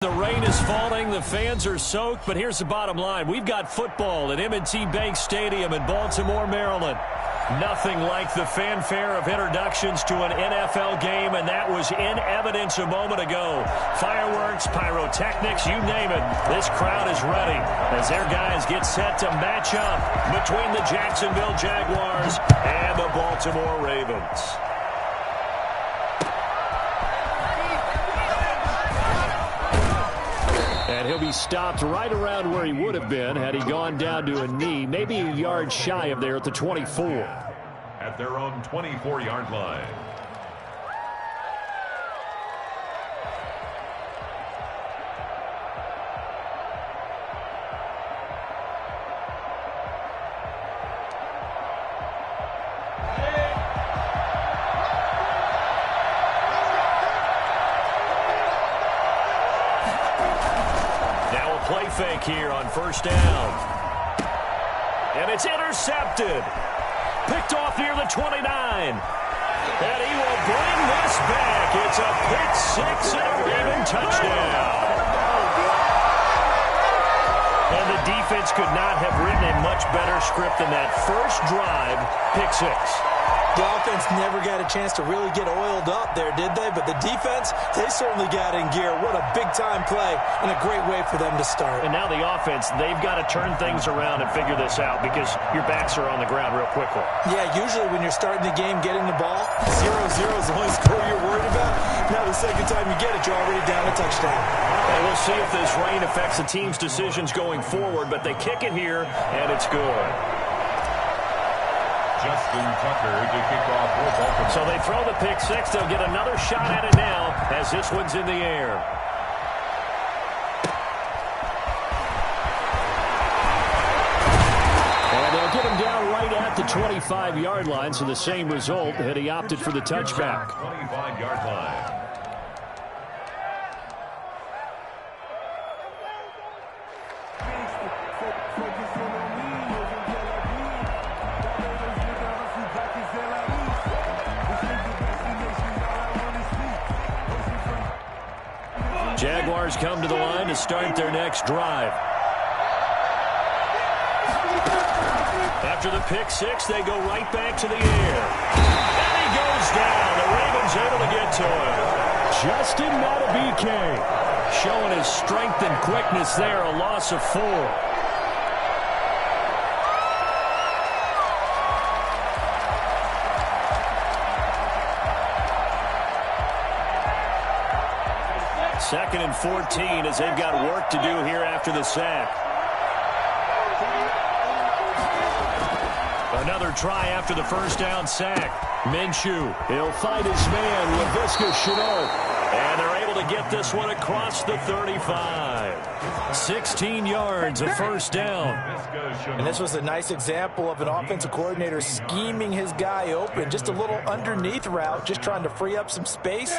The rain is falling, the fans are soaked, but here's the bottom line. We've got football at M&T Bank Stadium in Baltimore, Maryland. Nothing like the fanfare of introductions to an NFL game, and that was in evidence a moment ago. Fireworks, pyrotechnics, you name it. This crowd is ready as their guys get set to match up between the Jacksonville Jaguars and the Baltimore Ravens. And he'll be stopped right around where he would have been had he gone down to a knee, maybe a yard shy of there at the 24. At their own 24-yard line. Play fake here on first down. And it's intercepted. Picked off near the 29. And he will bring this back. It's a pick six and a Raven touchdown. And the defense could not have written a much better script than that first drive, pick six. The offense never got a chance to really get oiled up there, did they? But the defense, they certainly got in gear. What a big-time play and a great way for them to start. And now the offense, they've got to turn things around and figure this out because your backs are on the ground real quickly. Yeah, usually when you're starting the game, getting the ball, 0-0 is the only score you're worried about. Now the second time you get it, you're already down a touchdown. And we'll see if this rain affects the team's decisions going forward, but they kick it here, and it's good. Justin Tucker to kick off for Baltimore. So they throw the pick six. They'll get another shot at it now as this one's in the air. And they'll get him down right at the 25-yard line, so the same result had he opted for the touchback. 25-yard line. Jaguars come to the line to start their next drive. After the pick six, they go right back to the air. And he goes down. The Ravens able to get to him. Justin Madubuike showing his strength and quickness there, a loss of 4. Second and 14 as they've got work to do here after the sack. Another try after the first down sack. Minshew, he'll fight his man, Laviska Shenault. And they're able to get this one across the 35. 16 yards, a first down. And this was a nice example of an offensive coordinator scheming his guy open. Just a little underneath route, just trying to free up some space.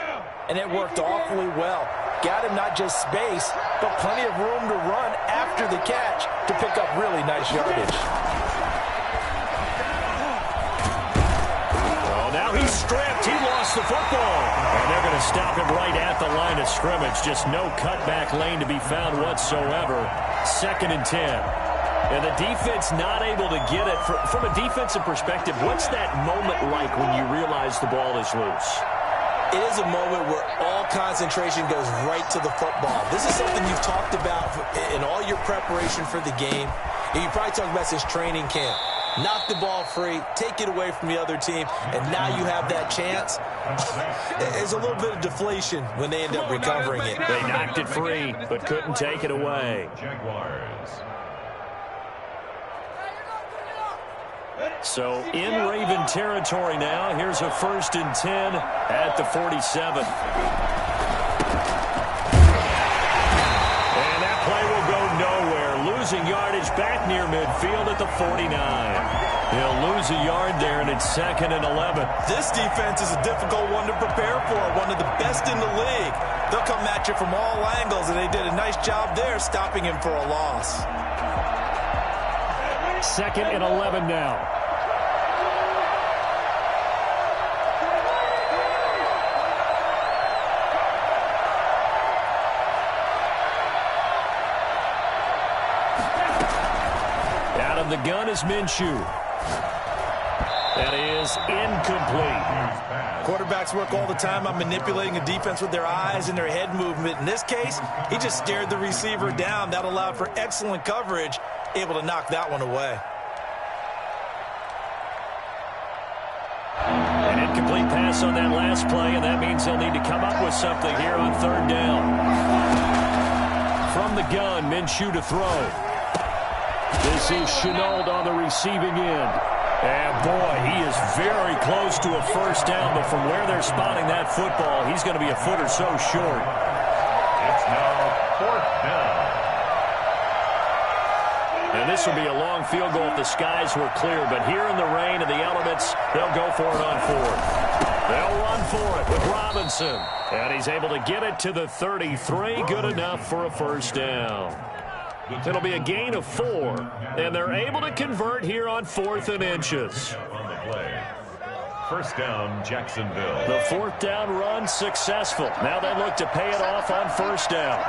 And it worked awfully well. Got him not just space, but plenty of room to run after the catch to pick up really nice yardage. Well, now he's stripped. He lost the football. And they're going to stop him right at the line of scrimmage. Just no cutback lane to be found whatsoever. Second and 10. And the defense not able to get it. From a defensive perspective, what's that moment like when you realize the ball is loose? It is a moment where all concentration goes right to the football. This is something you've talked about in all your preparation for the game. And you probably talked about since training camp. Knock the ball free, take it away from the other team, and now you have that chance. There's a little bit of deflation when they end up recovering it. They knocked it free, but couldn't take it away. Jaguars. So in Raven territory now. Here's a first and 10 at the 47. And that play will go nowhere. Losing yardage back near midfield at the 49. He'll lose a yard there, and it's second and 11. This defense is a difficult one to prepare for, one of the best in the league. They'll come at you from all angles, and they did a nice job there stopping him for a loss. Second and 11 now. Out of the gun is Minshew. That is incomplete. Quarterbacks work all the time on manipulating a defense with their eyes and their head movement. In this case, he just stared the receiver down. That allowed for excellent coverage, able to knock that one away. An incomplete pass on that last play, and that means they'll need to come up with something here on third down. From the gun, Minshew to throw. This is Shenault on the receiving end. And, boy, he is very close to a first down, but from where they're spotting that football, he's going to be a foot or so short. It's now fourth down. And this will be a long field goal if the skies were clear, but here in the rain and the elements, they'll go for it on fourth. They'll run for it with Robinson. And he's able to get it to the 33. Good enough for a first down. It'll be a gain of 4, and they're able to convert here on 4th and inches. On the play. First down, Jacksonville. The fourth down run successful. Now they look to pay it off on first down.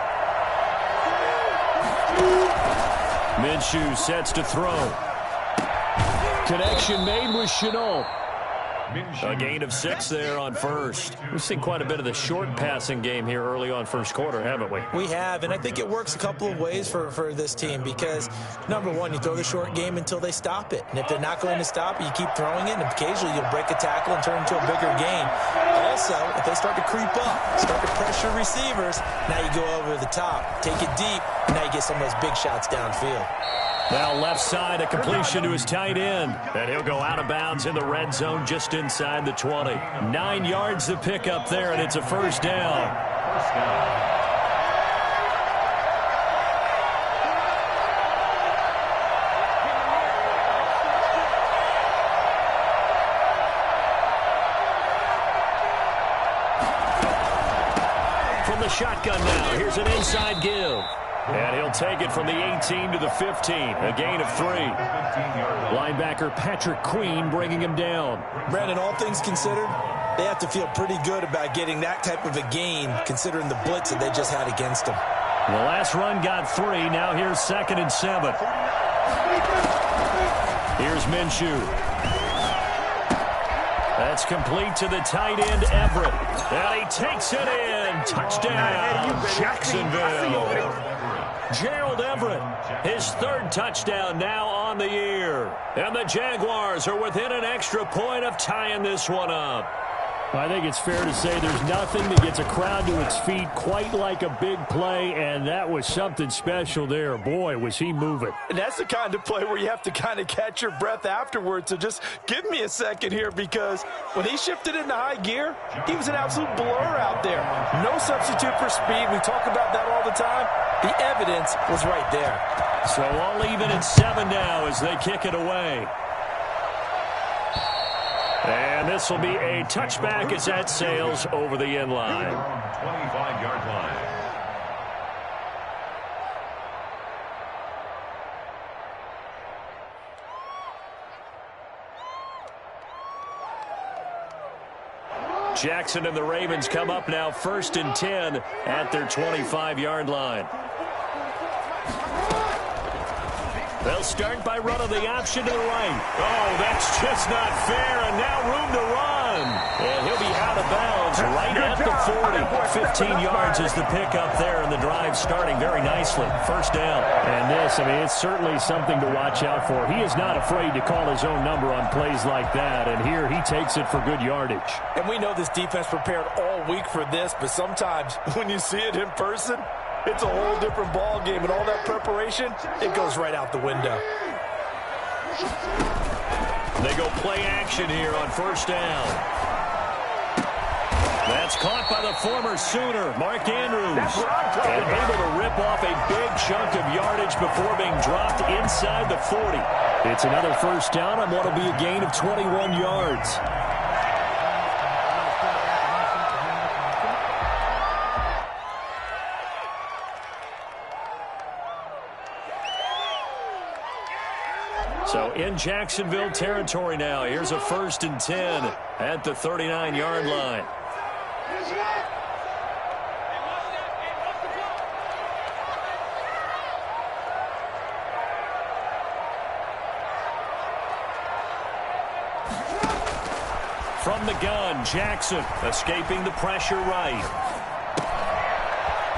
Minshew sets to throw. Connection made with Shenault. A gain of 6 there on first. We've seen quite a bit of the short passing game here early on first quarter, haven't we? We have, and I think it works a couple of ways for this team because, number one, you throw the short game until they stop it. And if they're not going to stop it, you keep throwing it, and occasionally you'll break a tackle and turn into a bigger gain. Also, if they start to creep up, start to pressure receivers, now you go over the top, take it deep, and now you get some of those big shots downfield. Now left side, a completion to his tight end. And he'll go out of bounds in the red zone just inside the 20. 9 yards to pick up there, and it's a first down. First down. From the shotgun now, here's an inside give. And he'll take it from the 18 to the 15, a gain of 3. Linebacker Patrick Queen bringing him down. Brandon, all things considered, they have to feel pretty good about getting that type of a gain considering the blitz that they just had against them. The last run got 3. Now here's 2nd and 7. Here's Minshew. That's complete to the tight end, Everett. And he takes it in. Touchdown, Jacksonville. Gerald Everett, his 3rd touchdown now on the year. And the Jaguars are within an extra point of tying this one up. I think it's fair to say there's nothing that gets a crowd to its feet quite like a big play, and that was something special there. Boy, was he moving. And that's the kind of play where you have to kind of catch your breath afterwards. So just give me a second here because when he shifted into high gear, he was an absolute blur out there. No substitute for speed. We talk about that all the time. The evidence was right there. So all even at 7 now as they kick it away. And this will be a touchback as that sails over the end line. 25-yard line. Jackson and the Ravens come up now 1st and 10 at their 25-yard line. They'll start by running the option to the right. Oh, that's just not fair, and now room to run. And he'll be out of bounds right at the 40. 15 yards is the pickup there, and the drive starting very nicely. First down. And this, I mean, it's certainly something to watch out for. He is not afraid to call his own number on plays like that, and here he takes it for good yardage. And we know this defense prepared all week for this, but sometimes when you see it in person, it's a whole different ball game, and all that preparation, it goes right out the window. They go play action here on first down. That's caught by the former Sooner, Mark Andrews. And able to rip off a big chunk of yardage before being dropped inside the 40. It's another first down on what will be a gain of 21 yards. So in Jacksonville territory now. Here's a 1st and 10 at the 39-yard line. From the gun, Jackson escaping the pressure right.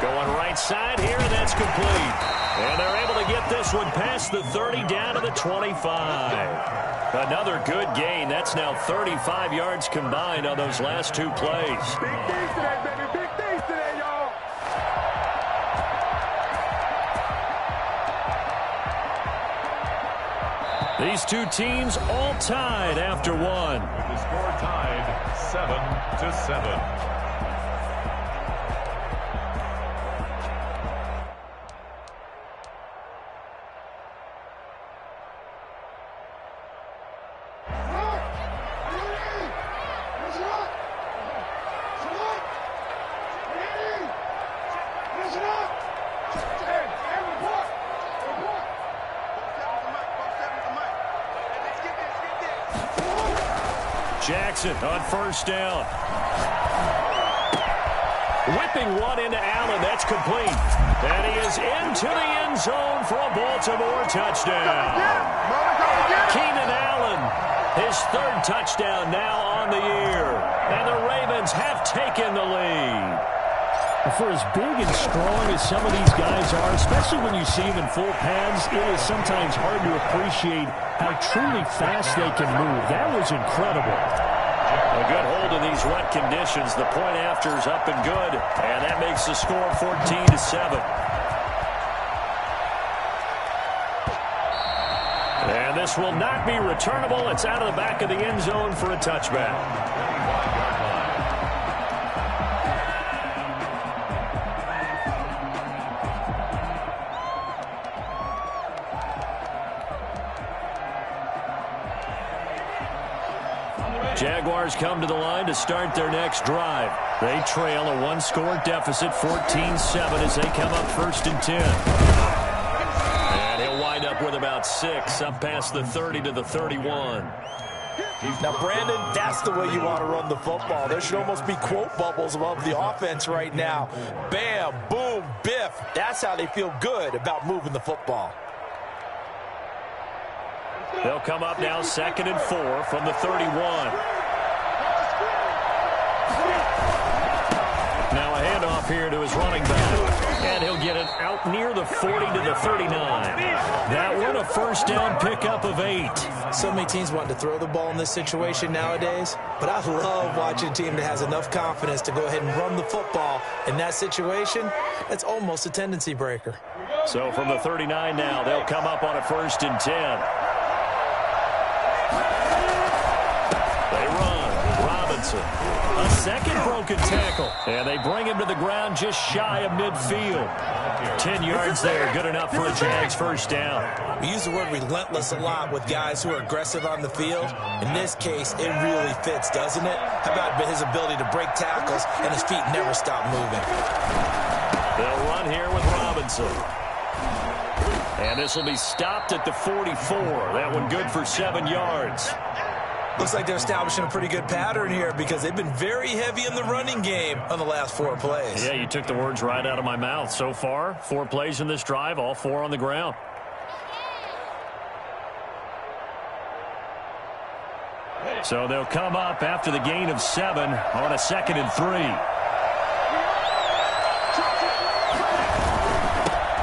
Going right side here, and that's complete. And they're able to get this one past the 30 down to the 25. Another good gain. That's now 35 yards combined on those last two plays. Big things today, baby. Big things today, y'all. These two teams all tied after one. With the score tied 7-7. Jackson on first down. Whipping one into Allen. That's complete. And he is into the end zone for a Baltimore touchdown. Keenan Allen, his third touchdown now on the year. And the Ravens have taken the lead. For as big and strong as some of these guys are, especially when you see them in full pads, it is sometimes hard to appreciate how truly fast they can move. That was incredible. A good hold in these wet conditions. The point after is up and good, and that makes the score 14-7. And this will not be returnable. It's out of the back of the end zone for a touchback. Jaguars come to the line to start their next drive. They trail a one-score deficit, 14-7, as they come up 1st and 10. And he'll wind up with about 6, up past the 30 to the 31. Now, Brandon, that's the way you want to run the football. There should almost be quote bubbles above the offense right now. Bam, boom, biff. That's how they feel good about moving the football. They'll come up now 2nd and 4 from the 31. Now a handoff here to his running back. And he'll get it out near the 40 to the 39. That one a first down pickup of 8. So many teams want to throw the ball in this situation nowadays, but I love watching a team that has enough confidence to go ahead and run the football. In that situation, that's almost a tendency breaker. So from the 39 now, they'll come up on a 1st and 10. They run. Robinson. A second broken tackle. And they bring him to the ground just shy of midfield. 10 yards there. Good enough for a Jags first down. We use the word relentless a lot with guys who are aggressive on the field. In this case, it really fits, doesn't it? How about his ability to break tackles and his feet never stop moving? They'll run here with Robinson. And this will be stopped at the 44. That one good for 7 yards. Looks like they're establishing a pretty good pattern here because they've been very heavy in the running game on the last 4 plays. Yeah, you took the words right out of my mouth. So far, 4 plays in this drive, all 4 on the ground. So they'll come up after the gain of 7 on a 2nd and 3.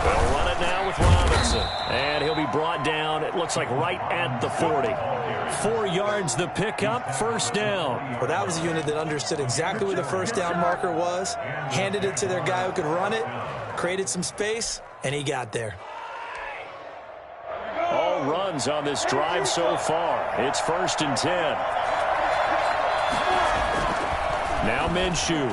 They'll run it now with Robinson. And he'll be brought down, it looks like right at the 40. 4 yards the pickup, first down. Well, that was a unit that understood exactly where the first down marker was, handed it to their guy who could run it, created some space, and he got there. All runs on this drive so far. It's 1st and 10. Now Minshew.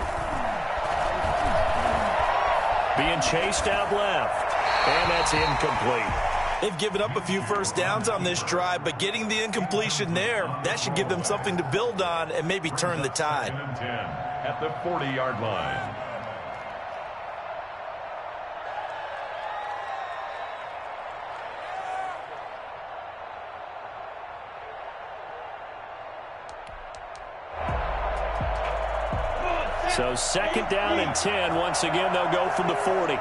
Being chased out left. And that's incomplete. They've given up a few first downs on this drive, but getting the incompletion there, that should give them something to build on and maybe turn the tide. 10 at the 40-yard line. So 2nd down and 10. Once again, they'll go from the 40.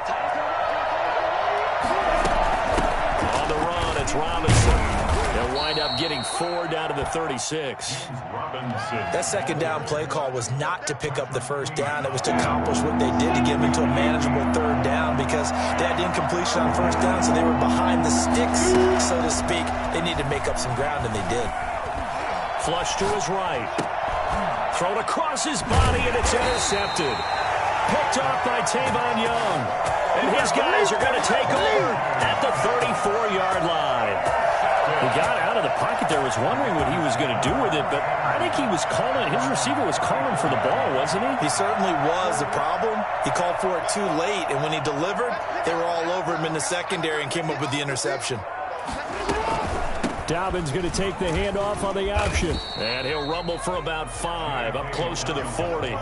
On the run, it's Robinson. They'll wind up getting 4 down to the 36. That second down play call was not to pick up the first down. It was to accomplish what they did to get them into a manageable third down because they had incompletion on first down, so they were behind the sticks, so to speak. They needed to make up some ground, and they did. Flush to his right. Thrown across his body, and it's intercepted. Picked off by Tavon Young. And his guys are going to take over at the 34-yard line. He got out of the pocket there, was wondering what he was going to do with it, but I think he was calling, his receiver was calling for the ball, wasn't he? He certainly was. The problem, he called for it too late, and when he delivered, they were all over him in the secondary and came up with the interception. Dobbins going to take the handoff on the option. And he'll rumble for about 5, up close to the 40.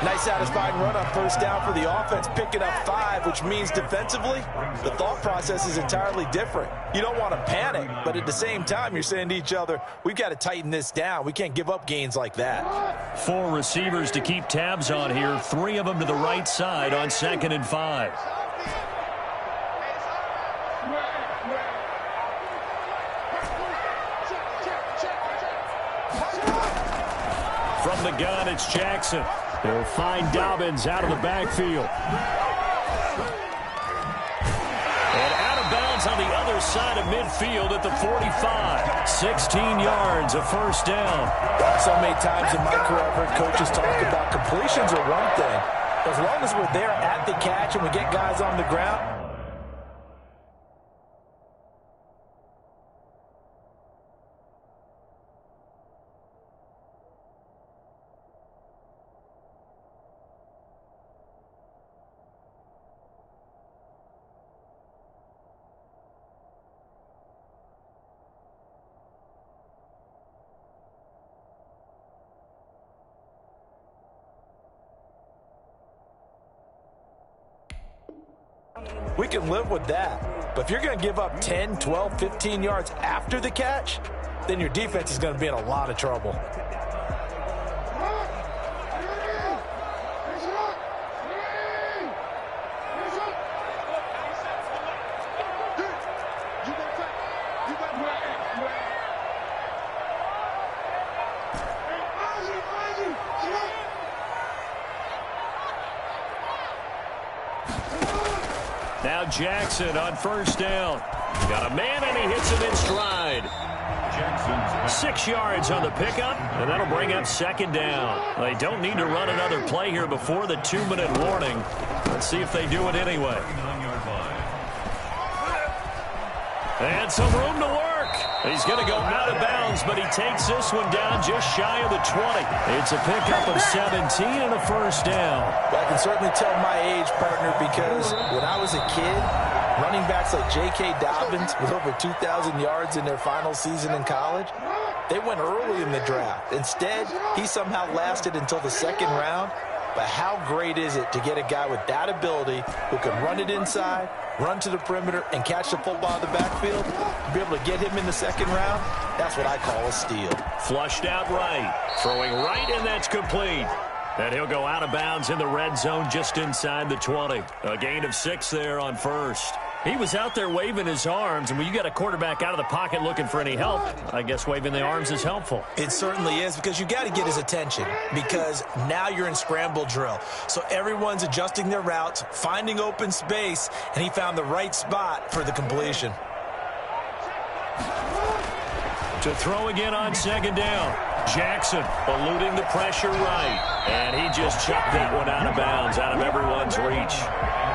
Nice satisfying run on first down for the offense, picking up 5, which means defensively, the thought process is entirely different. You don't want to panic, but at the same time, you're saying to each other, we've got to tighten this down. We can't give up gains like that. 4 receivers to keep tabs on here, 3 of them to the right side on 2nd and 5. From the gun, it's Jackson. They'll find Dobbins out of the backfield. And out of bounds on the other side of midfield at the 45. 16 yards, a first down. So many times in my career, I've heard coaches talk about completions are one thing. As long as we're there at the catch and we get guys on the ground, we can live with that. But if you're going to give up 10, 12, 15 yards after the catch, then your defense is going to be in a lot of trouble. Now Jackson on first down. Got a man, and he hits him in stride. 6 yards on the pickup, and that'll bring up 2nd down. They don't need to run another play here before the 2-minute warning. Let's see if they do it anyway. And some room to work. He's going to go out of bounds, but he takes this one down just shy of the 20. It's a pickup of 17 and a first down. Well, I can certainly tell my age, partner, because when I was a kid, running backs like J.K. Dobbins with over 2,000 yards in their final season in college, they went early in the draft. Instead, he somehow lasted until the 2nd round. But how great is it to get a guy with that ability who can run it inside, run to the perimeter, and catch the football in the backfield? To be able to get him in the 2nd round, that's what I call a steal. Flushed out right. Throwing right, and that's complete. And he'll go out of bounds in the red zone just inside the 20. A gain of 6 there on first. He was out there waving his arms, and when you got a quarterback out of the pocket looking for any help, I guess waving the arms is helpful. It certainly is, because you got to get his attention, because now you're in scramble drill. So everyone's adjusting their routes, finding open space, and he found the right spot for the completion. To throw again on 2nd down. Jackson eluding the pressure right. And he just chucked that one out of bounds, out of everyone's reach.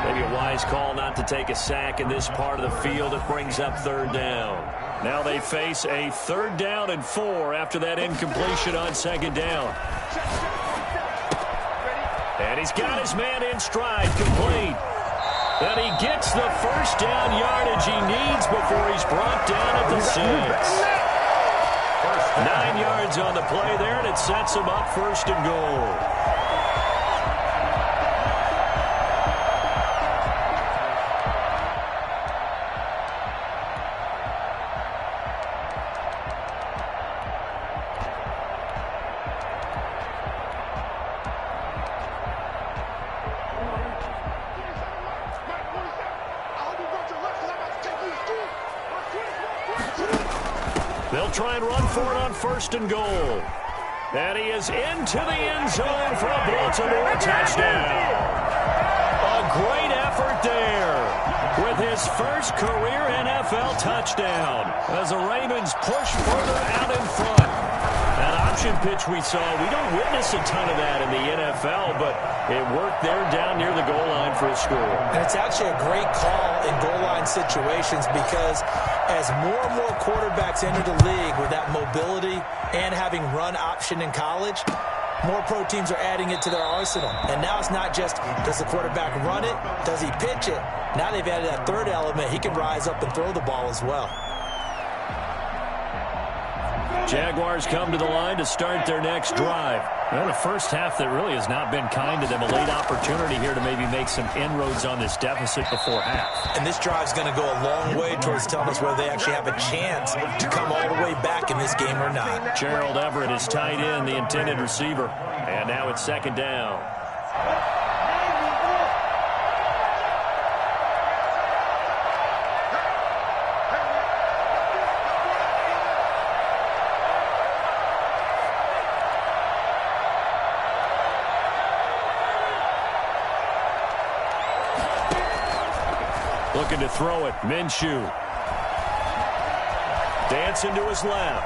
Maybe a wise call not to take a sack in this part of the field. It brings up 3rd down. Now they face a 3rd down and 4 after that incompletion on 2nd down. And he's got his man in stride, complete. And he gets the first down yardage he needs before he's brought down at the 6. 9 yards on the play there, and it sets him up 1st and goal. They'll try and run for it on 1st and goal. And he is into the end zone for a Baltimore touchdown. A great effort there with his first career NFL touchdown as the Ravens push further out in front. That option pitch we saw, we don't witness a ton of that in the NFL, but it worked there down near the goal line for a score. And it's actually a great call in goal line situations because as more and more quarterbacks enter the league with that mobility and having run option in college, more pro teams are adding it to their arsenal. And now it's not just, does the quarterback run it? Does he pitch it? Now they've added that third element. He can rise up and throw the ball as well. Jaguars come to the line to start their next drive. Well, the first half that really has not been kind to them. A late opportunity here to maybe make some inroads on this deficit before half. And this drive's going to go a long way towards telling us whether they actually have a chance to come all the way back in this game or not. Gerald Everett is tight end, the intended receiver. And now it's 2nd down. Looking to throw it. Minshew. Dancing to his left.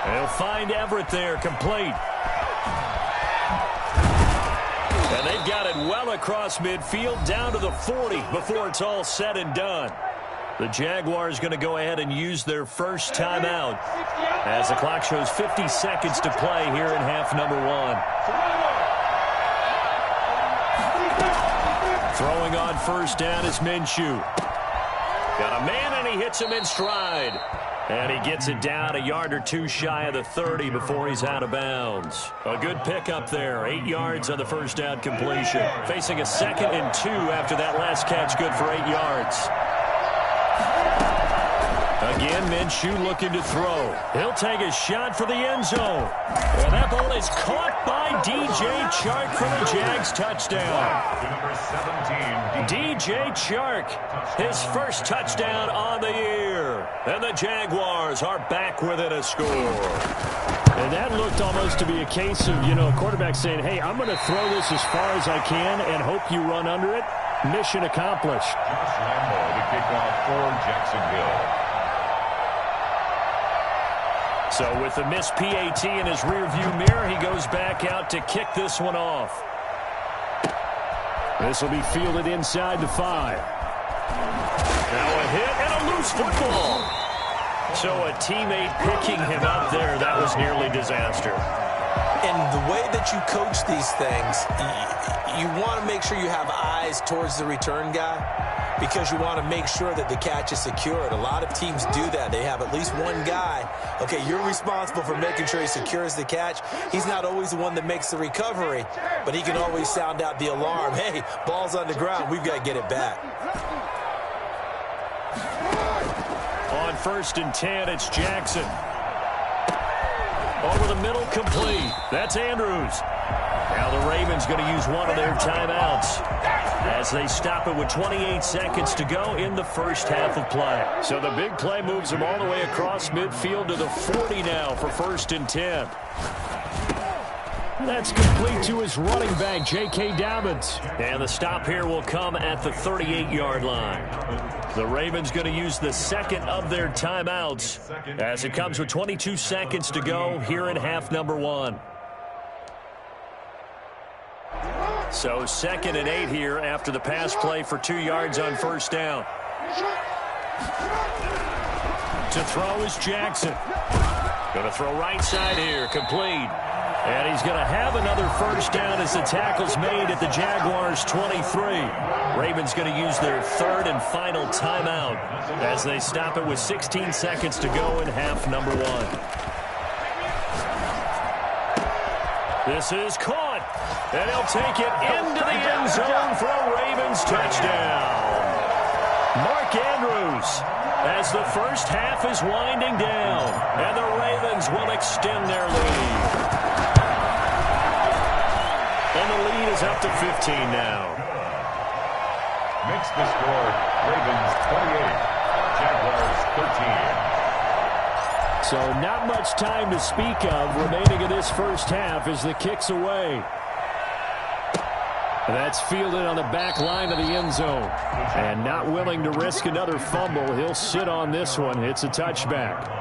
They'll find Everett there, complete. And they've got it well across midfield, down to the 40 before it's all said and done. The Jaguars going to go ahead and use their first timeout as the clock shows 50 seconds to play here in half number 1. Throwing on 1st down is Minshew. Got a man, and he hits him in stride. And he gets it down a yard or two shy of the 30 before he's out of bounds. A good pickup there. 8 yards on the 1st down completion. Facing a 2nd and 2 after that last catch, good for 8 yards. Again, Minshew looking to throw. He'll take a shot for the end zone. And that ball is caught by DJ Chark for the Jags touchdown. DJ Chark, his first touchdown on the year. And the Jaguars are back within a score. And that looked almost to be a case of, a quarterback saying, hey, I'm going to throw this as far as I can and hope you run under it. Mission accomplished. Josh Lambo to kick off for Jacksonville. So with the missed PAT in his rearview mirror, he goes back out to kick this one off. This will be fielded inside the 5. Now a hit and a loose football. So a teammate picking him up there, that was nearly disaster. And the way that you coach these things, you want to make sure you have eyes towards the return guy because you want to make sure that the catch is secured. A lot of teams do that. They have at least one guy. Okay, you're responsible for making sure he secures the catch. He's not always the one that makes the recovery, but he can always sound out the alarm. Hey, ball's on the ground. We've got to get it back. On 1st and 10, it's Jackson. Over the middle, complete. That's Andrews. Now the Ravens going to use one of their timeouts as they stop it with 28 seconds to go in the first half of play. So the big play moves them all the way across midfield to the 40 now for 1st and 10. That's complete to his running back, J.K. Dobbins. And the stop here will come at the 38-yard line. The Ravens going to use the 2nd of their timeouts as it comes with 22 seconds to go here in half number 1. So 2nd and 8 here after the pass play for 2 yards on 1st down. To throw is Jackson. Going to throw right side here, complete. And he's going to have another 1st down as the tackle's made at the Jaguars' 23. Ravens going to use their 3rd and final timeout as they stop it with 16 seconds to go in half number 1. This is caught, and he'll take it into the end zone for a Ravens touchdown. Mark Andrews, as the first half is winding down, and the Ravens will extend their lead. And the lead is up to 15 now. Makes the score Ravens 28, Jaguars 13. So not much time to speak of remaining in this first half as the kick's away. That's fielded on the back line of the end zone. And not willing to risk another fumble, he'll sit on this one. It's a touchback.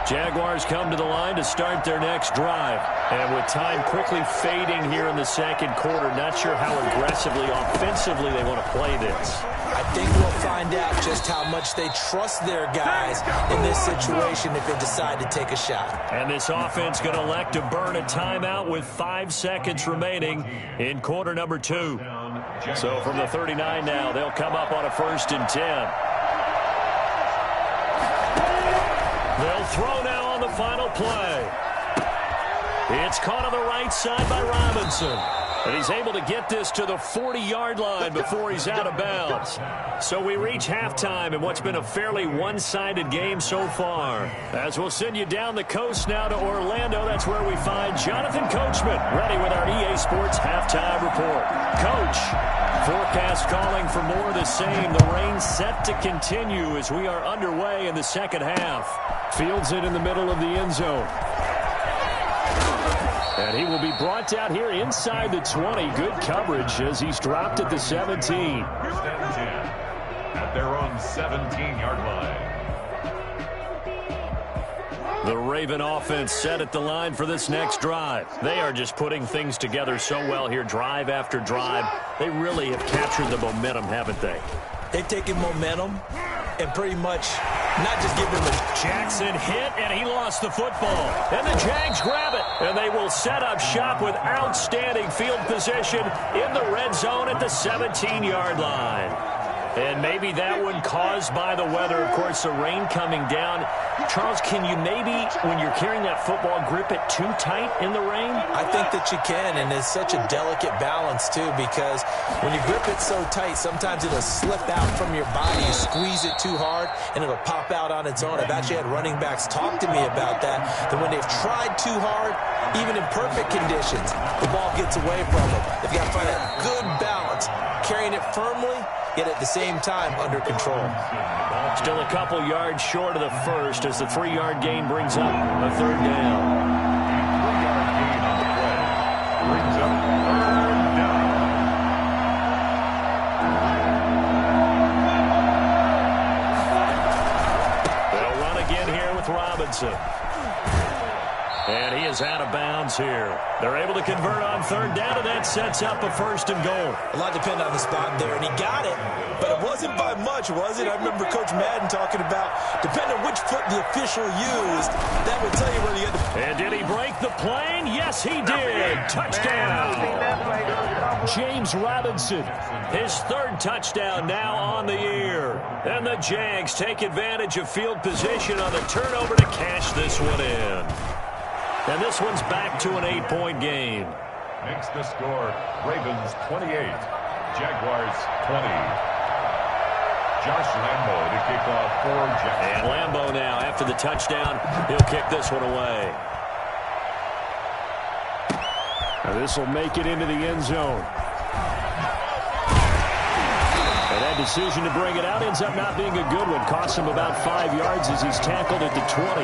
Jaguars come to the line to start their next drive. And with time quickly fading here in the second quarter, not sure how aggressively, offensively they want to play this. I think we'll find out just how much they trust their guys in this situation if they decide to take a shot. And this offense going to elect to burn a timeout with 5 seconds remaining in quarter number 2. So from the 39 now, they'll come up on a 1st and 10. They'll throw now on the final play. It's caught on the right side by Robinson. And he's able to get this to the 40-yard line before he's out of bounds. So we reach halftime in what's been a fairly one-sided game so far. As we'll send you down the coast now to Orlando, that's where we find Jonathan Coachman, ready with our EA Sports Halftime Report. Coach, forecast calling for more of the same. The rain set to continue as we are underway in the second half. Fields it in the middle of the end zone. And he will be brought down here inside the 20. Good coverage as he's dropped at the 17. First and 10 at their own 17-yard line. The Raven offense set at the line for this next drive. They are just putting things together so well here, drive after drive. They really have captured the momentum, haven't they? They've taken momentum and pretty much not just give them a... Jackson hit, and he lost the football. And the Jags grab it. And they will set up shop with outstanding field position in the red zone at the 17-yard line. And maybe that one caused by the weather. Of course, the rain coming down. Charles, can you maybe, when you're carrying that football, grip it too tight in the rain? I think that you can, and it's such a delicate balance, too, because when you grip it so tight, sometimes it'll slip out from your body. You squeeze it too hard, and it'll pop out on its own. I've actually had running backs talk to me about that when they've tried too hard, even in perfect conditions, the ball gets away from them. They've got to find a good balance, carrying it firmly, yet at the same time under control. Still a couple yards short of the first as the 3-yard gain brings up a 3rd down. 3-yard gain on the play brings up 3rd down. They'll run again here with Robinson. And he is out of bounds here. They're able to convert on 3rd down, and that sets up a 1st and goal. A lot depended on the spot there, and he got it, but it wasn't by much, was it? I remember Coach Madden talking about, depending on which foot the official used, that would tell you whether you had to... And did he break the plane? Yes, he did. Touchdown. James Robinson, his 3rd touchdown now on the year. And the Jags take advantage of field position on the turnover to cash this one in. And this one's back to an 8-point game. Makes the score Ravens 28, Jaguars 20. Josh Lambo to kick off for Jacksonville. And Lambo now, after the touchdown, he'll kick this one away. Now this will make it into the end zone. And that decision to bring it out ends up not being a good one. Costs him about 5 yards as he's tackled at the 20.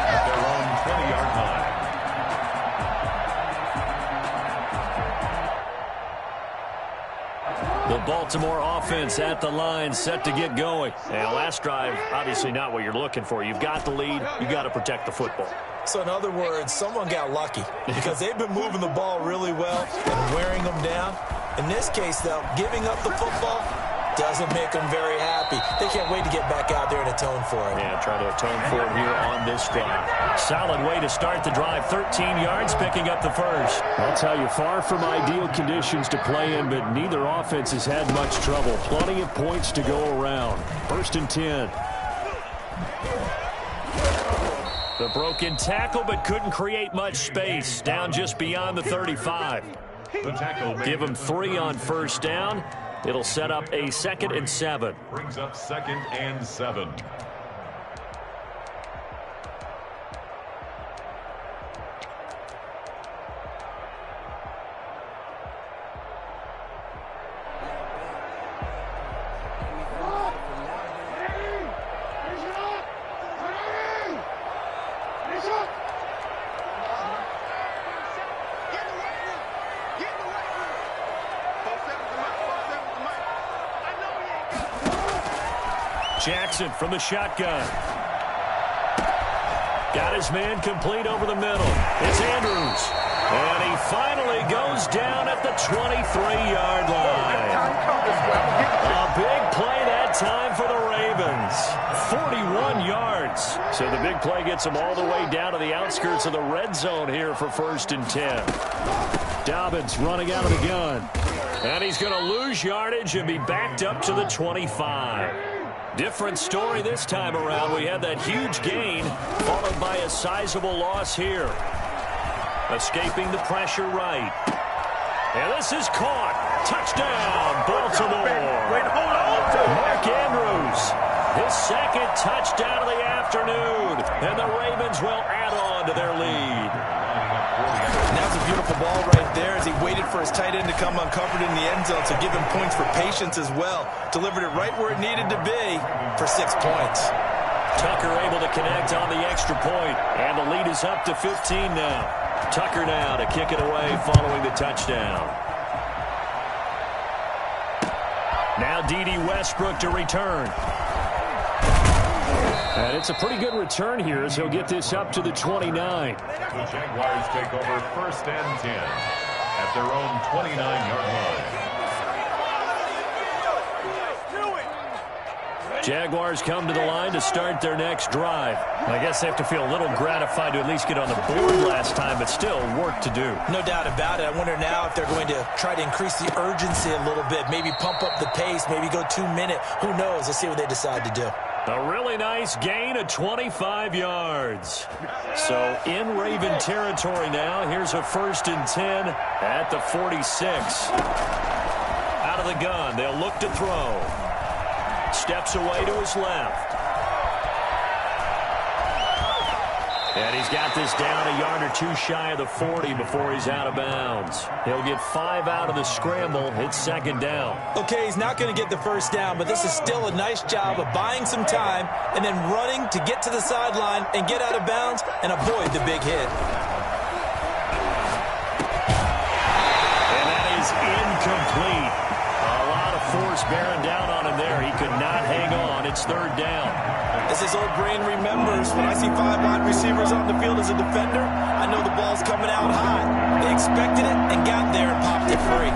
At their own 20-yard line. The Baltimore offense at the line, set to get going. And last drive, obviously not what you're looking for. You've got the lead. You've got to protect the football. So in other words, someone got lucky because they've been moving the ball really well and wearing them down. In this case, though, giving up the football doesn't make them very happy. They can't wait to get back out there and atone for it. Yeah, try to atone for it here on this drive. Solid way to start the drive. 13 yards, picking up the 1st. I'll tell you, far from ideal conditions to play in, but neither offense has had much trouble. Plenty of points to go around. 1st and 10. The broken tackle, but couldn't create much space. Down just beyond the 35. The tackle Give him 3 on 1st down. It'll set up a 2nd and 7. brings up 2nd and 7. Jackson from the shotgun. Got his man complete over the middle. It's Andrews. And he finally goes down at the 23-yard line. A big play that time for the Ravens. 41 yards. So the big play gets them all the way down to the outskirts of the red zone here for 1st and 10. Dobbins running out of the gun. And he's going to lose yardage and be backed up to the 25. Different story this time around. We had that huge gain followed by a sizable loss here. Escaping the pressure right. And this is caught. Touchdown, Baltimore. Wait, hold on to it. Mark Andrews, his 2nd touchdown of the afternoon. And the Ravens will add on to their lead. And that was a beautiful ball right there as he waited for his tight end to come uncovered in the end zone, so give him points for patience as well. Delivered it right where it needed to be for 6 points. Tucker able to connect on the extra point, and the lead is up to 15 now. Tucker now to kick it away following the touchdown. Now D.D. Westbrook to return. And it's a pretty good return here as he'll get this up to the 29. The Jaguars take over 1st and 10 at their own 29-yard line. Jaguars come to the line to start their next drive. I guess they have to feel a little gratified to at least get on the board last time, but still work to do. No doubt about it. I wonder now if they're going to try to increase the urgency a little bit, maybe pump up the pace, maybe go 2-minute. Who knows? Let's see what they decide to do. A really nice gain of 25 yards. So in Raven territory now. Here's a 1st and 10 at the 46. Out of the gun. They'll look to throw. Steps away to his left. And he's got this down a yard or 2 shy of the 40 before he's out of bounds. He'll get 5 out of the scramble. It's 2nd down. Okay, he's not going to get the 1st down, but this is still a nice job of buying some time and then running to get to the sideline and get out of bounds and avoid the big hit. And that is incomplete. A lot of force bearing down on him there. He could not hang on. It's 3rd down. As his old brain remembers, when I see 5 wide receivers on the field as a defender, I know the ball's coming out high. They expected it and got there and popped it free.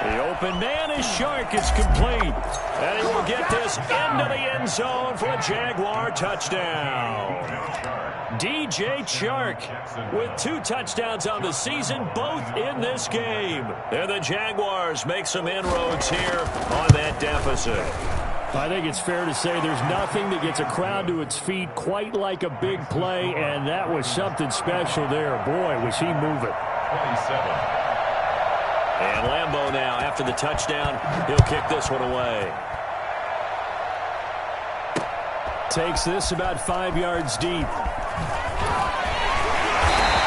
The open man is Shark. It's complete. And he will get this into the end zone for a Jaguar touchdown. DJ Chark with 2 touchdowns on the season, both in this game. And the Jaguars make some inroads here on that deficit. I think it's fair to say there's nothing that gets a crowd to its feet quite like a big play, and that was something special there. Boy, was he moving. 27. And Lambeau now, after the touchdown, he'll kick this one away. Takes this about 5 yards deep.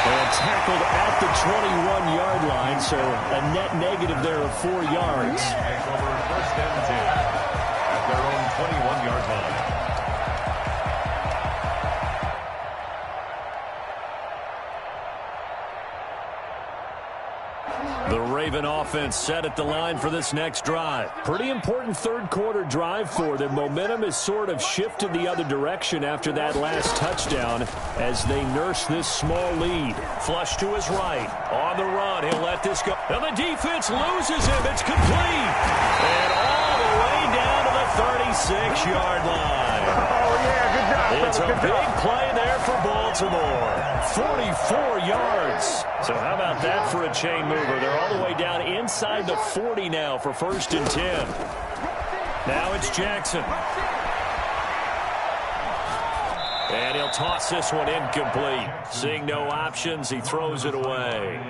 And tackled at the 21-yard line, so a net negative there of 4 yards. Take over 1st and 10 at their own 21-yard line. The Raven offense set at the line for this next drive. Pretty important 3rd quarter drive for them. Momentum has sort of shifted the other direction after that last touchdown as they nurse this small lead. Flush to his right. On the run, he'll let this go. And the defense loses him. It's complete. And all the way down to the 36-yard line. Oh, yeah, good job. It's a big play there for Baltimore. 44 yards. So how about that for a chain mover? They're all the way down inside the 40 now for 1st and 10. Now it's Jackson. And he'll toss this one incomplete. Seeing no options, he throws it away.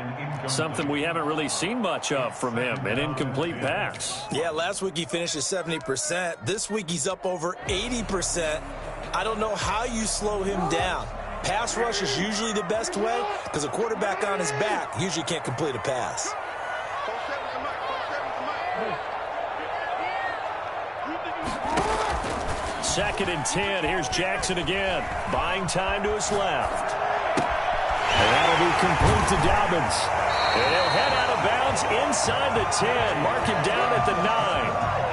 Something we haven't really seen much of from him, an incomplete pass. Yeah, last week he finished at 70%. This week he's up over 80%. I don't know how you slow him down. Pass rush is usually the best way because a quarterback on his back usually can't complete a pass. 2nd and 10. Here's Jackson again. Buying time to his left. And that'll be complete to Dobbins. And he'll head out of bounds inside the 10. Mark him down at the 9.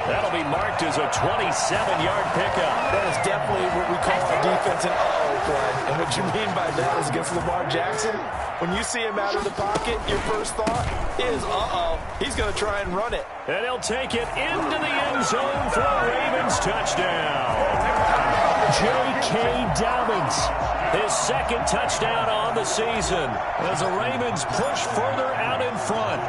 That'll be marked as a 27-yard pickup. That is definitely what we call a defense and uh-oh play. And what you mean by that is against Lamar Jackson, when you see him out of the pocket, your first thought is, uh-oh, he's going to try and run it. And he'll take it into the end zone for a Ravens touchdown. J.K. Dobbins. His second touchdown on the season as the Ravens push further out in front.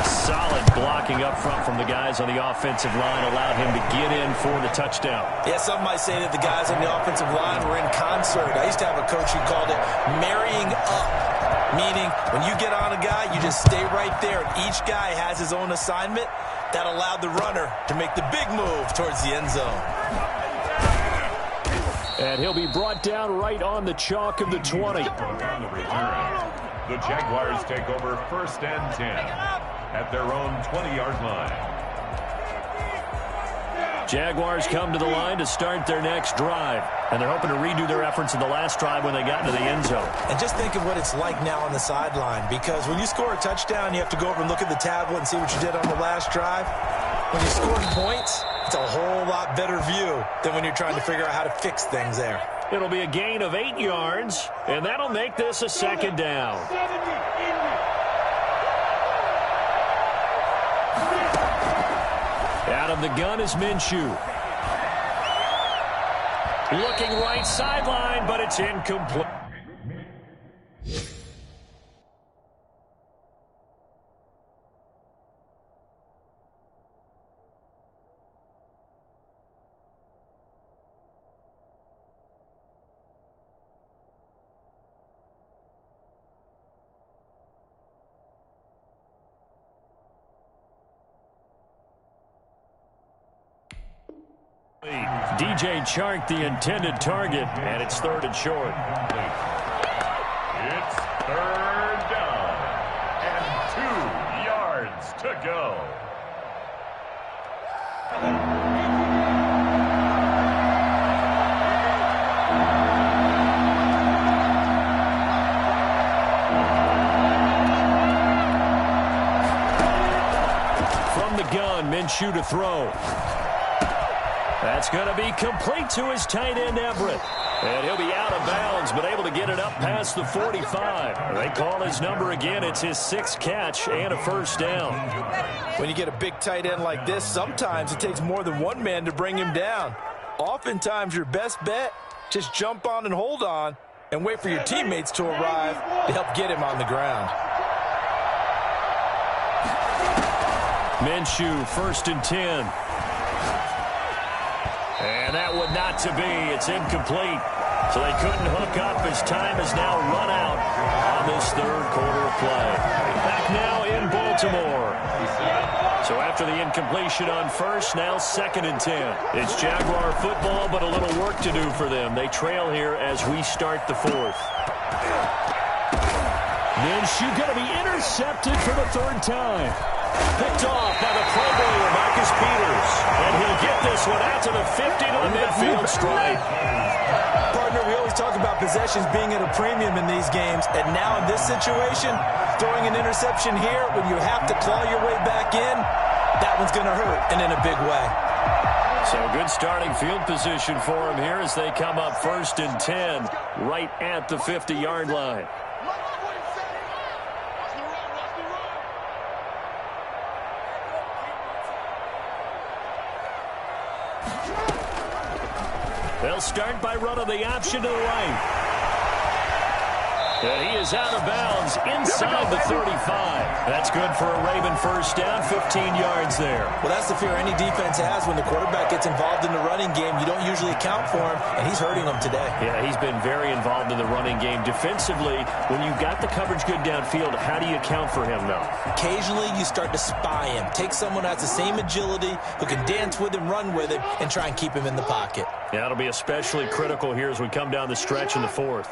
Solid blocking up front from the guys on the offensive line allowed him to get in for the touchdown. Yeah, some might say that the guys on the offensive line were in concert. I used to have a coach who called it marrying up, meaning when you get on a guy, you just stay right there. And each guy has his own assignment. That allowed the runner to make the big move towards the end zone. And he'll be brought down right on the chalk of the 20. The Jaguars take over 1st and 10 at their own 20-yard line. Jaguars come to the line to start their next drive. And they're hoping to redo their efforts in the last drive when they got into the end zone. And just think of what it's like now on the sideline, because when you score a touchdown, you have to go over and look at the tablet and see what you did on the last drive. When you score points, it's a whole lot better view than when you're trying to figure out how to fix things there. It'll be a gain of 8 yards, and that'll make this a second down. Out of the gun is Minshew. Looking right sideline, but it's incomplete. DJ Chark, the intended target, and it's 3rd and short. It's 3rd down and 2 yards to go. From the gun, Minshew to throw. That's going to be complete to his tight end, Everett. And he'll be out of bounds, but able to get it up past the 45. They call his number again. It's his 6th catch and a 1st down. When you get a big tight end like this, sometimes it takes more than one man to bring him down. Oftentimes, your best bet, just jump on and hold on and wait for your teammates to arrive to help get him on the ground. Minshew, 1st and 10. And that would not to be. It's incomplete. So they couldn't hook up as time has now run out on this 3rd quarter of play. Back now in Baltimore. So after the incompletion on 1st, now 2nd and 10. It's Jaguar football, but a little work to do for them. They trail here as we start the 4th. Minshew going to be intercepted for the 3rd time. Picked off by the Pro Bowler, Marcus Peters. And he'll get this one out to the 50 to the midfield stripe. Partner, we always talk about possessions being at a premium in these games. And now in this situation, throwing an interception here when you have to claw your way back in, that one's going to hurt, and in a big way. So good starting field position for him here as they come up 1st and 10 right at the 50-yard line. They'll start by running the option to the right. And he is out of bounds inside the 35. That's good for a Raven 1st down, 15 yards there. Well, that's the fear any defense has when the quarterback gets involved in the running game. You don't usually account for him, and he's hurting them today. Yeah, he's been very involved in the running game. Defensively, when you've got the coverage good downfield, how do you account for him now? Occasionally, you start to spy him. Take someone who has the same agility, who can dance with him, run with him, and try and keep him in the pocket. Yeah, it'll be especially critical here as we come down the stretch in the 4th.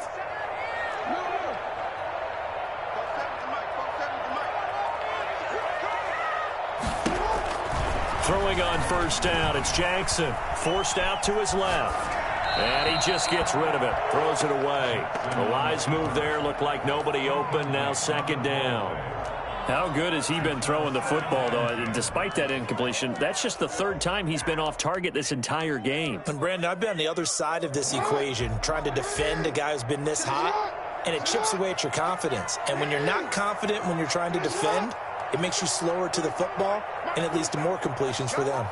Throwing on 1st down, it's Jackson. Forced out to his left. And he just gets rid of it, throws it away. The wise move there, looked like nobody open, now second down. How good has he been throwing the football, though? And despite that incompletion, that's just the third time he's been off target this entire game. And, Brandon, I've been on the other side of this equation, trying to defend a guy who's been this hot, and it chips away at your confidence. And when you're not confident when you're trying to defend, it makes you slower to the football, and it leads to more completions for them.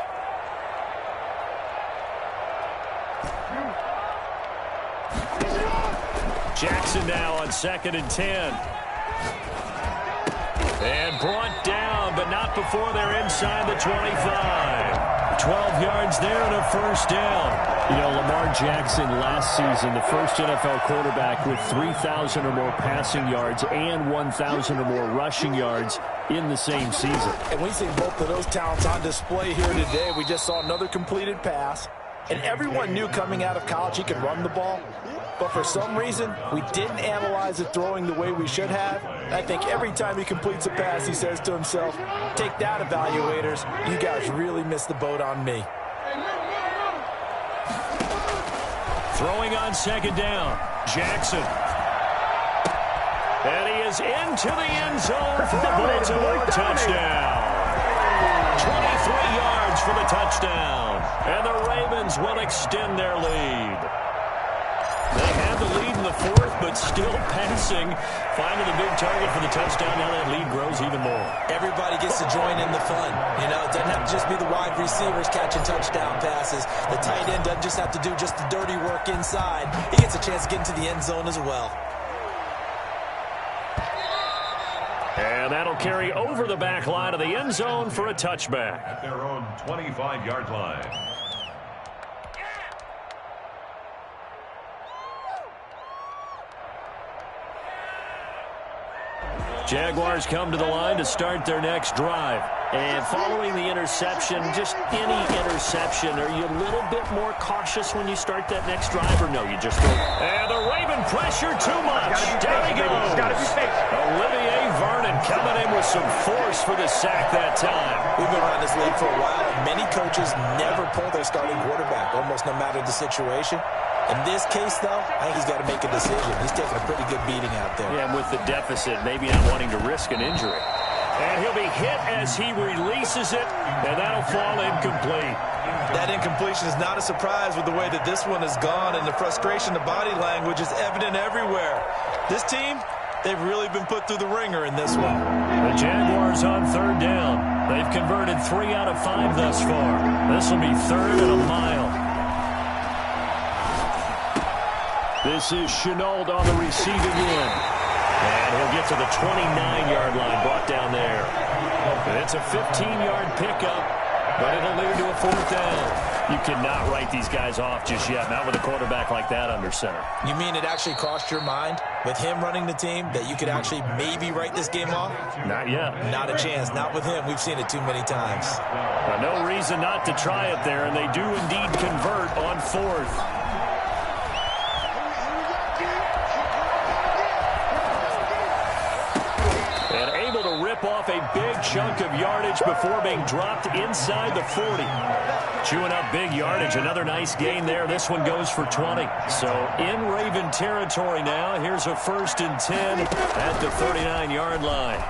Jackson now on 2nd and 10. And brought down, but not before they're inside the 25. 12 yards there and a first down. You know, Lamar Jackson last season, the first NFL quarterback with 3,000 or more passing yards and 1,000 or more rushing yards in the same season. And we see both of those talents on display here today. We just saw another completed pass. And everyone knew coming out of college he could run the ball. But for some reason, we didn't analyze it throwing the way we should have. I think every time he completes a pass, he says to himself, take that, evaluators. You guys really missed the boat on me. Throwing on 2nd down, Jackson. And he is into the end zone for the Baltimore touchdown. 23 yards for the touchdown. And the Ravens will extend their lead. They had the lead in the fourth, but still passing. Finding the big target for the touchdown. Now that lead grows even more. Everybody gets to join in the fun. You know, it doesn't have to just be the wide receivers catching touchdown passes. The tight end doesn't just have to do just the dirty work inside. He gets a chance to get into the end zone as well. And that'll carry over the back line of the end zone for a touchback. At their own 25-yard line. Jaguars come to the line to start their next drive. And following the interception, just any interception, are you a little bit more cautious when you start that next drive, or no, you just go? And the Raven pressure too much. Down he goes. Olivier Vernon coming in with some force for the sack that time. We've been around this league for a while. Many coaches never pull their starting quarterback, almost no matter the situation. In this case, though, I think he's got to make a decision. He's taking a pretty good beating out there. Yeah, and with the deficit, maybe not wanting to risk an injury. And he'll be hit as he releases it, and that'll fall incomplete. That incompletion is not a surprise with the way that this one has gone, and the frustration, the body language is evident everywhere. This team, they've really been put through the ringer in this one. The Jaguars on 3rd down. They've converted 3 out of 5 thus far. This will be 3rd and a mile. This is Shenault on the receiving end. And he'll get to the 29-yard line, brought down there. It's a 15-yard pickup, but it'll lead to a 4th down. You cannot write these guys off just yet, not with a quarterback like that under center. You mean it actually crossed your mind, with him running the team, that you could actually maybe write this game off? Not yet. Not a chance. Not with him. We've seen it too many times. Well, no reason not to try it there, and they do indeed convert on 4th. Off a big chunk of yardage before being dropped inside the 40. Chewing up big yardage. Another nice gain there. This one goes for 20. So in Raven territory now. Here's a 1st and 10 at the 39-yard line.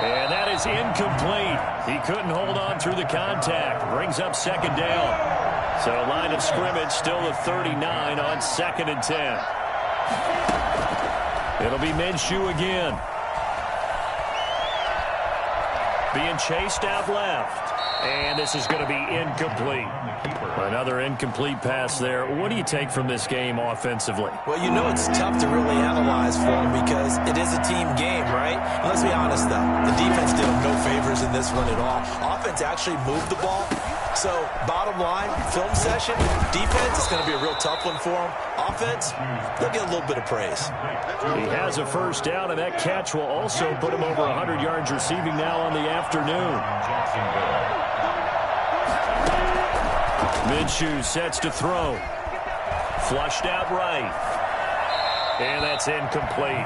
And that is incomplete. He couldn't hold on through the contact. Brings up 2nd down. So line of scrimmage still the 39 on 2nd and 10. It'll be Minshew again. Being chased out left. And this is going to be incomplete. Another incomplete pass there. What do you take from this game offensively? Well, you know it's tough to really analyze for him because it is a team game, right? And let's be honest, though. The defense did him no favors in this one at all. Offense actually moved the ball. So, bottom line, film session, defense is going to be a real tough one for him. Offense, they'll get a little bit of praise. He has a 1st down, and that catch will also put him over 100 yards receiving now on the afternoon. Minshew sets to throw. Flushed out right. And that's incomplete.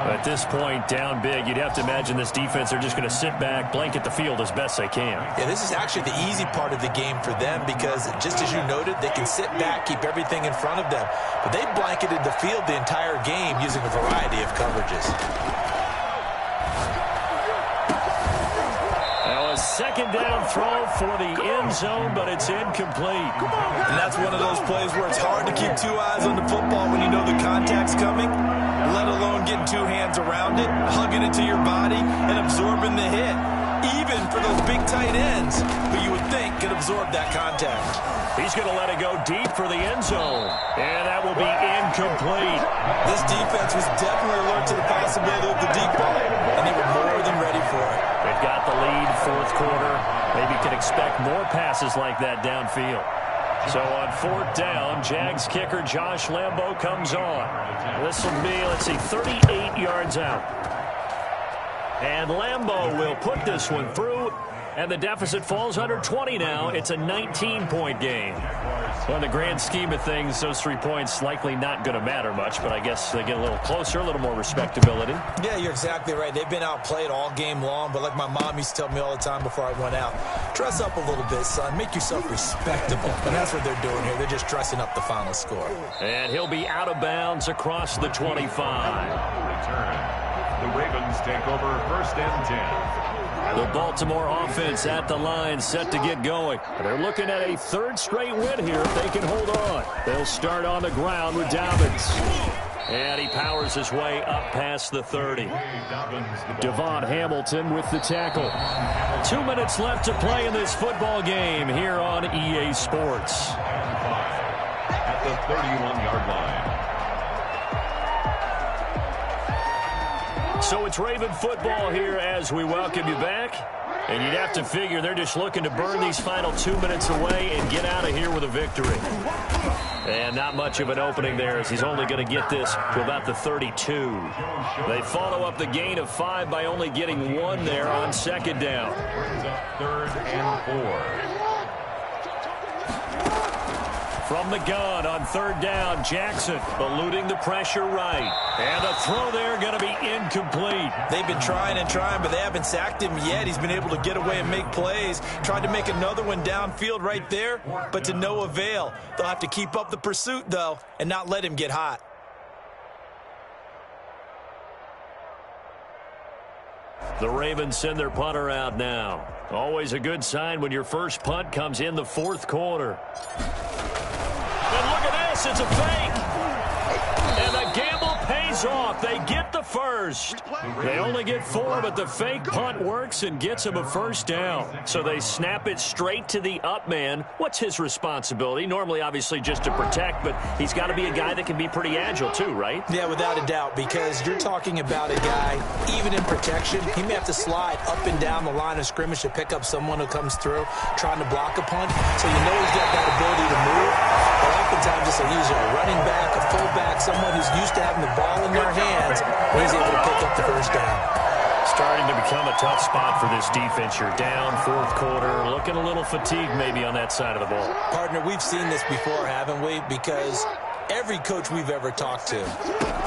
At this point, down big, you'd have to imagine this defense, they're just going to sit back, blanket the field as best they can. Yeah, this is actually the easy part of the game for them because, just as you noted, they can sit back, keep everything in front of them. But they blanketed the field the entire game using a variety of coverages. Now a second down throw for the end zone, but it's incomplete. And that's one of those plays where it's hard to keep two eyes on the football when you know the contact's coming, let alone getting two hands around it, hugging it to your body, and absorbing the hit. Even for those big tight ends, who you would think could absorb that contact. He's going to let it go deep for the end zone. And that will be incomplete. This defense was definitely alert to the possibility of the deep ball, and they were more than ready for it. They've got the lead, fourth quarter. Maybe can expect more passes like that downfield. So on fourth down, Jags kicker Josh Lambo comes on. This will be, 38 yards out. And Lambo will put this one through, and the deficit falls under 20 now. It's a 19-point game. Well, in the grand scheme of things, those 3 points likely not going to matter much, but I guess they get a little closer, a little more respectability. Yeah, you're exactly right. They've been outplayed all game long, but like my mom used to tell me all the time before I went out, dress up a little bit, son. Make yourself respectable. And that's what they're doing here. They're just dressing up the final score. And he'll be out of bounds across the 25. Return. The Ravens take over first and 10. The Baltimore offense at the line, set to get going. They're looking at a third straight win here if they can hold on. They'll start on the ground with Dobbins. And he powers his way up past the 30. Devon Hamilton with the tackle. 2 minutes left to play in this football game here on EA Sports. At the 31-yard line. So it's Raven football here as we welcome you back. And you'd have to figure they're just looking to burn these final 2 minutes away and get out of here with a victory. And not much of an opening there as he's only going to get this to about the 32. They follow up the gain of 5 by only getting 1 there on second down. Third and 4. From the gun on third down, Jackson eluding the pressure right. And a throw there going to be incomplete. They've been trying and trying, but they haven't sacked him yet. He's been able to get away and make plays. Tried to make another one downfield right there, but to no avail. They'll have to keep up the pursuit, though, and not let him get hot. The Ravens send their punter out now. Always a good sign when your first punt comes in the fourth quarter. And look at this, it's a fake. And the gamble pays off. They get the first. They only get 4, but the fake punt works and gets them a first down. So they snap it straight to the up man. What's his responsibility? Normally, obviously, just to protect, but he's got to be a guy that can be pretty agile too, right? Yeah, without a doubt, because you're talking about a guy, even in protection, he may have to slide up and down the line of scrimmage to pick up someone who comes through trying to block a punt. So you know he's got that ability to move. But oftentimes it's either a running back, a fullback, someone who's used to having the ball in their hands, and he's able to pick up the first down. Starting to become a tough spot for this defense. You're down fourth quarter, looking a little fatigued maybe on that side of the ball. Partner, we've seen this before, haven't we? Because every coach we've ever talked to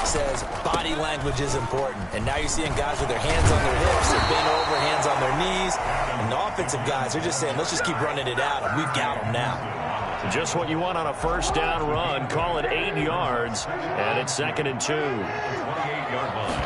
says body language is important. And now you're seeing guys with their hands on their hips, they're bent over, hands on their knees. And the offensive guys are just saying, let's just keep running it out, and we've got them now. Just what you want on a first down run. Call it 8 yards, and it's 2nd and 2. 28-yard line.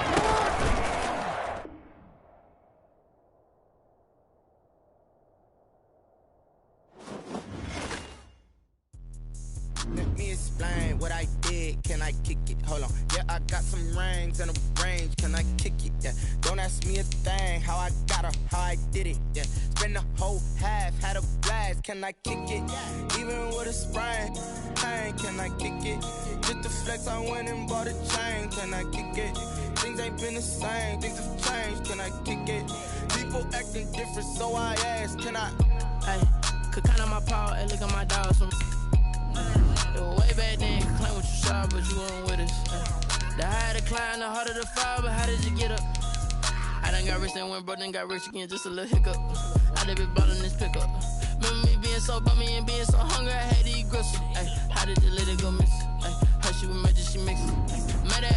Let me explain what I did. Can I kick it? Hold on. Yeah, I got some rings and a range. Can I kick it? Yeah. Don't ask me a thing. How I got her, how I did it. Yeah. Spend the whole half, had a blast. Can I kick it? Even with a sprain. Pain, can I kick it? Just to flex, I went and bought a chain. Can I kick it? Things ain't been the same. Things have changed. Can I kick it? People acting different, so I asked. Can I? Hey, could count on my power and look at my dogs from. It was way back then, could claim what you saw, but you weren't with us. The higher the climb, the harder the fall, but how did you get up? I done got rich and went broke, then got rich again, just a little hiccup. I done been ballin' this pickup. Remember me being so bummy and being so hungry, I had to eat gristle. Ay, how did the lady go miss? Ay, how she was magic, she mix it. Made her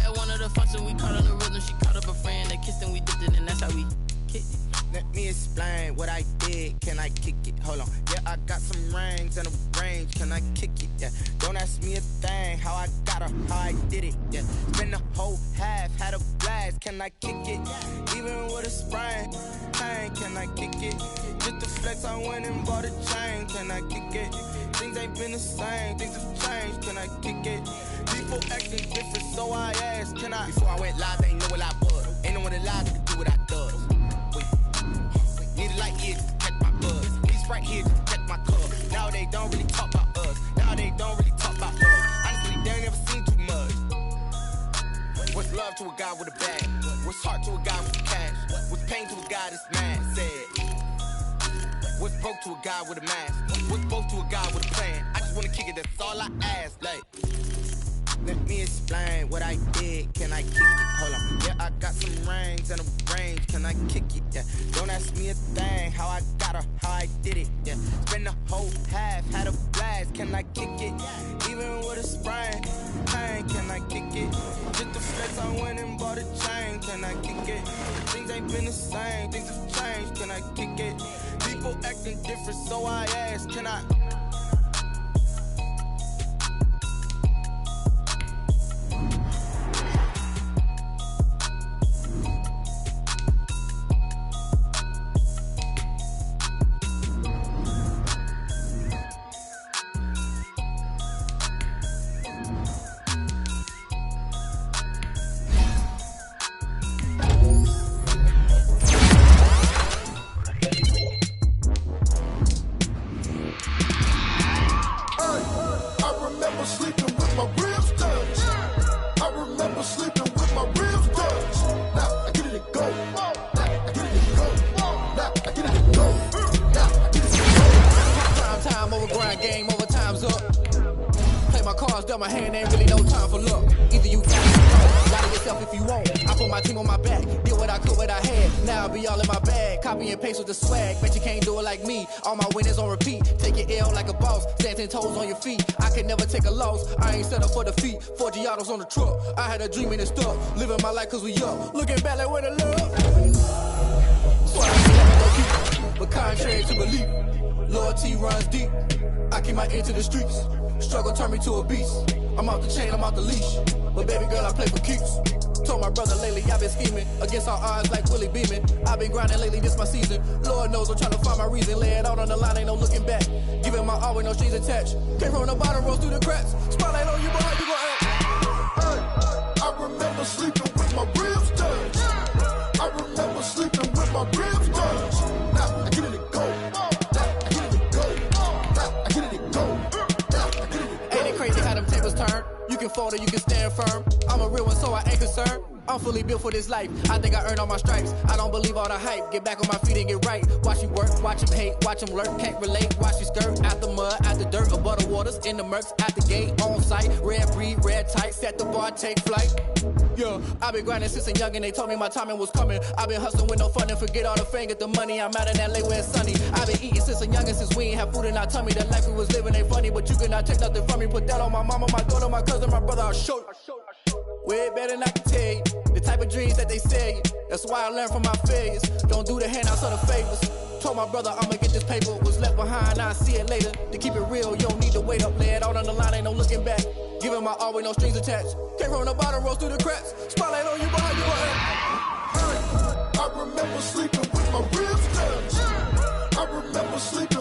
hold on. Yeah, I got some rings and a range, can I kick it? Yeah, don't ask me a thing, how I got her, how I did it. Yeah, spend the whole half, had a blast, can I kick it? Even with a sprain, can I kick it? Just the flex, I went and bought a chain, can I kick it? Things ain't been the same, things have changed, can I kick it? People acting different, so I asked, can I? Before I went live, they ain't know what I was. Ain't no one alive that could do what I does. Wait, need a light here to protect my buzz. These right here to protect my cup. Now they don't really talk about us. Now they don't really talk about us. Honestly, they ain't never seen too much. What's love to a guy with a bag? What's heart to a guy with cash? What's pain to a guy that's mad? Said. What's broke to a guy with a mask? What's broke to a guy with a plan? I just wanna kick it, that's all I ask. Like, let me explain what I did. Can I kick it? Hold on. Yeah, I got some rings and a range. Can I kick it? Yeah. Don't ask me a thing. How I got her, how I did it. Yeah. Spend the whole half, had a blast. Can I kick it? Even with a sprain, can I kick it? Just the flex, I went and bought a chain. Can I kick it? Things ain't been the same. Things have changed. Can I kick it? People acting different, so I ask, can I? My hand ain't really no time for luck. Either you got it, lie to yourself if you won't. I put my team on my back, did what I could, what I had. Now I'll be all in my bag, copy and paste with the swag. Bet you can't do it like me. All my winners on repeat. Take your L like a boss, stand 10 toes on your feet. I can never take a loss. I ain't set up for defeat. 4 Giottos on the truck. I had a dream and it's stuck. Living my life cause we up. Looking back like where the love. So I ain't never low key, but contrary to belief, loyalty runs deep. I keep my ear to the streets. Struggle turned me to a beast. I'm off the chain, I'm off the leash. But baby girl, I play for keeps. Told my brother lately, I've been scheming against all odds like Willie Beeman. I've been grinding lately, this my season. Lord knows I'm trying to find my reason. Lay it out on the line, ain't no looking back. Giving my all with no strings attached. Came from the bottom, rose through the cracks. Spotlight on you, but how you gon' act? Hey, I remember sleeping with my ribs touched. I remember sleeping with my ribs touched. Now I get it and go. You can fold or you can stand firm. I'm a real one, so I ain't concerned. I'm fully built for this life. I think I earned all my stripes. I don't believe all the hype. Get back on my feet and get right. Watch you work, watch him hate, watch him lurk. Can't relate, watch you skirt. Out the mud, out the dirt, above the waters, in the murks, out the gate, on site. Red breed, red tight, set the bar, take flight. Yeah, I've been grinding since a young and they told me my timing was coming. I've been hustling with no fun and forget all the fame, get the money. I'm out in LA where it's sunny. I've been eating since a young and since we ain't have food in our tummy. The life we was living ain't funny, but you cannot take nothing from me. Put that on my mama, my daughter, my cousin, my brother, I'll show you. Way better than I can tell you. The type of dreams that they sell you. That's why I learned from my failures. Don't do the handouts or the favors. Told my brother I'ma get this paper. Was left behind, I'll see it later. To keep it real, you don't need to wait up. Lay it out on the line, ain't no looking back. Giving my all with no strings attached. Came from the bottom, rose through the cracks. Spotlight on you, but how you gon' act? I remember sleeping with my ribs touched. I remember sleeping